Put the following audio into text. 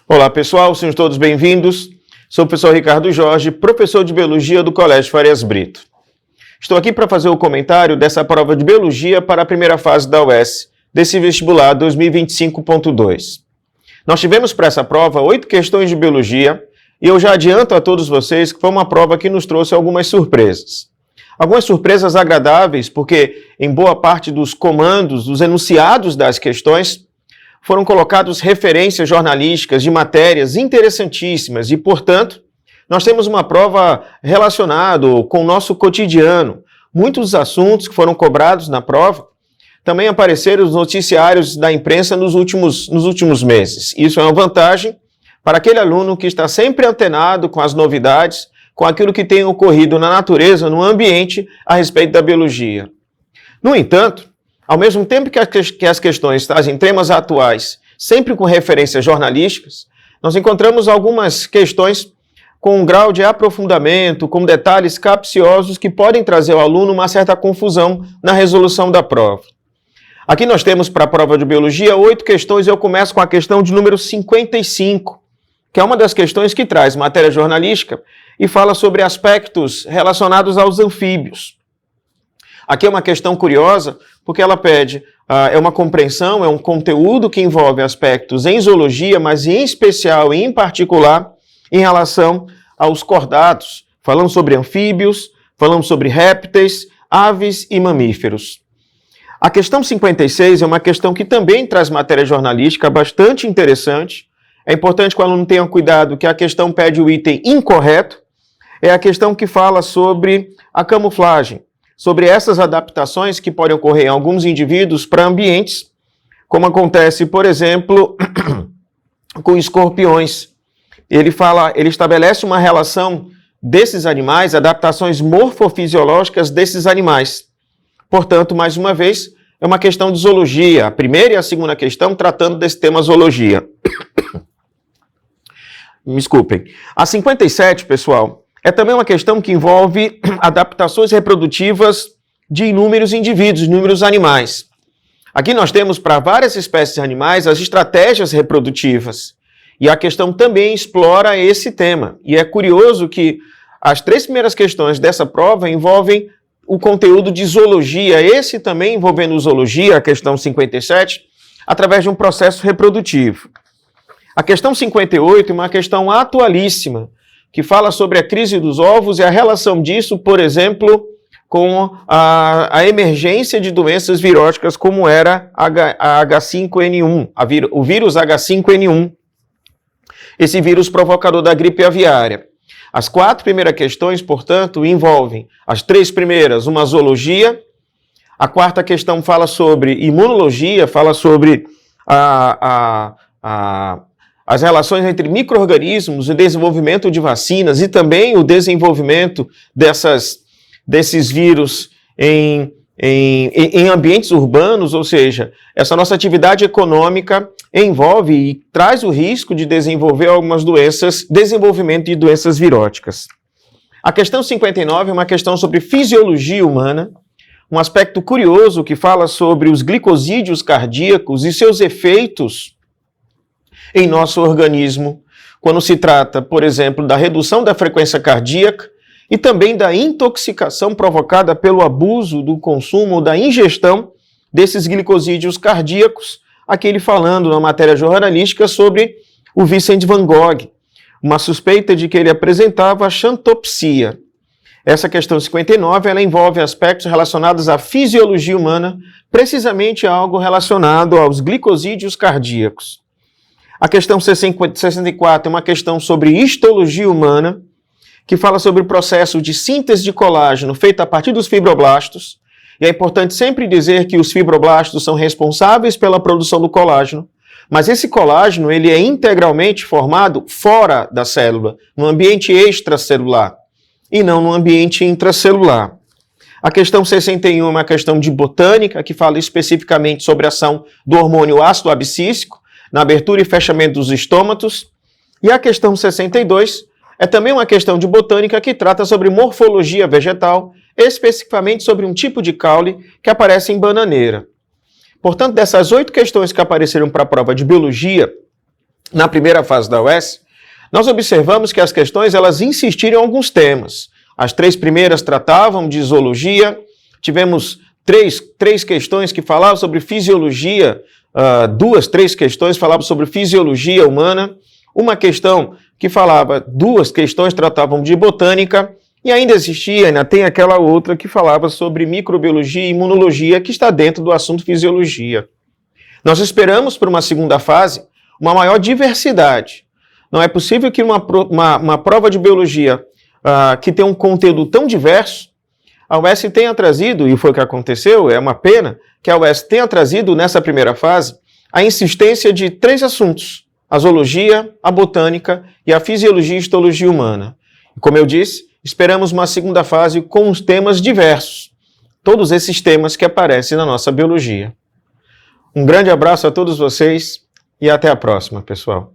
Olá pessoal, sejam todos bem-vindos. Sou o professor Ricardo Jorge, professor de Biologia do Colégio Farias Brito. Estou aqui para fazer o comentário dessa prova de Biologia para a primeira fase da UES, desse vestibular 2025.2. Nós tivemos para essa prova 8 questões de Biologia e eu já adianto a todos vocês que foi uma prova que nos trouxe algumas surpresas. Algumas surpresas agradáveis, porque em boa parte dos comandos, dos enunciados das questões, foram colocados referências jornalísticas de matérias interessantíssimas e, portanto, nós temos uma prova relacionada com o nosso cotidiano. Muitos assuntos que foram cobrados na prova também apareceram nos noticiários da imprensa nos últimos meses. Isso é uma vantagem para aquele aluno que está sempre antenado com as novidades, com aquilo que tem ocorrido na natureza, no ambiente, a respeito da biologia. No entanto, ao mesmo tempo que as questões trazem temas atuais, sempre com referências jornalísticas, nós encontramos algumas questões com um grau de aprofundamento, com detalhes capciosos que podem trazer ao aluno uma certa confusão na resolução da prova. Aqui nós temos para a prova de Biologia 8 questões e eu começo com a questão de número 55, que é uma das questões que traz matéria jornalística e fala sobre aspectos relacionados aos anfíbios. Aqui é uma questão curiosa, porque ela pede, é uma compreensão, é um conteúdo que envolve aspectos em zoologia, mas em especial e em particular em relação aos cordados. Falamos sobre anfíbios, falamos sobre répteis, aves e mamíferos. A questão 56 é uma questão que também traz matéria jornalística bastante interessante. É importante que o aluno tenha cuidado que a questão pede o item incorreto. É a questão que fala sobre a camuflagem, sobre essas adaptações que podem ocorrer em alguns indivíduos para ambientes, como acontece, por exemplo, com escorpiões. Ele estabelece uma relação desses animais, adaptações morfofisiológicas desses animais. Portanto, mais uma vez, é uma questão de zoologia. A primeira e a segunda questão tratando desse tema zoologia. Me desculpem. A 57, pessoal, é também uma questão que envolve adaptações reprodutivas de inúmeros indivíduos, inúmeros animais. Aqui nós temos para várias espécies de animais as estratégias reprodutivas. E a questão também explora esse tema. E é curioso que as 3 primeiras questões dessa prova envolvem o conteúdo de zoologia, esse também envolvendo zoologia, a questão 57, através de um processo reprodutivo. A questão 58 é uma questão atualíssima, que fala sobre a crise dos ovos e a relação disso, por exemplo, com a emergência de doenças viróticas como era a H5N1, o vírus H5N1, esse vírus provocador da gripe aviária. As 4 primeiras questões, portanto, envolvem as 3 primeiras, uma zoologia, a 4ª questão fala sobre imunologia, fala sobre as relações entre micro-organismos, o desenvolvimento de vacinas e também o desenvolvimento desses vírus em ambientes urbanos, ou seja, essa nossa atividade econômica envolve e traz o risco de desenvolver algumas doenças, desenvolvimento de doenças viróticas. A questão 59 é uma questão sobre fisiologia humana, um aspecto curioso que fala sobre os glicosídeos cardíacos e seus efeitos em nosso organismo, quando se trata, por exemplo, da redução da frequência cardíaca e também da intoxicação provocada pelo abuso do consumo ou da ingestão desses glicosídeos cardíacos, aqui ele falando na matéria jornalística sobre o Vincent van Gogh, uma suspeita de que ele apresentava xantopsia. Essa questão 59, ela envolve aspectos relacionados à fisiologia humana, precisamente algo relacionado aos glicosídeos cardíacos. A questão 64 é uma questão sobre histologia humana, que fala sobre o processo de síntese de colágeno feito a partir dos fibroblastos. E é importante sempre dizer que os fibroblastos são responsáveis pela produção do colágeno, mas esse colágeno ele é integralmente formado fora da célula, no ambiente extracelular, e não no ambiente intracelular. A questão 61 é uma questão de botânica, que fala especificamente sobre a ação do hormônio ácido abscísico, na abertura e fechamento dos estômatos. E a questão 62 é também uma questão de botânica que trata sobre morfologia vegetal, especificamente sobre um tipo de caule que aparece em bananeira. Portanto, dessas 8 questões que apareceram para a prova de biologia, na primeira fase da UES, nós observamos que as questões elas insistiram em alguns temas. As 3 primeiras tratavam de zoologia, tivemos três questões que falavam sobre fisiologia, 3 questões falavam sobre fisiologia humana, uma questão que falava, 2 questões tratavam de botânica, e ainda tem aquela outra que falava sobre microbiologia e imunologia, que está dentro do assunto fisiologia. Nós esperamos para uma segunda fase uma maior diversidade. Não é possível que uma prova de biologia que tem um conteúdo tão diverso, a UES tenha trazido, e foi o que aconteceu, é uma pena, que a UES tenha trazido nessa primeira fase a insistência de 3 assuntos, a zoologia, a botânica e a fisiologia e histologia humana. E como eu disse, esperamos uma segunda fase com os temas diversos, todos esses temas que aparecem na nossa biologia. Um grande abraço a todos vocês e até a próxima, pessoal.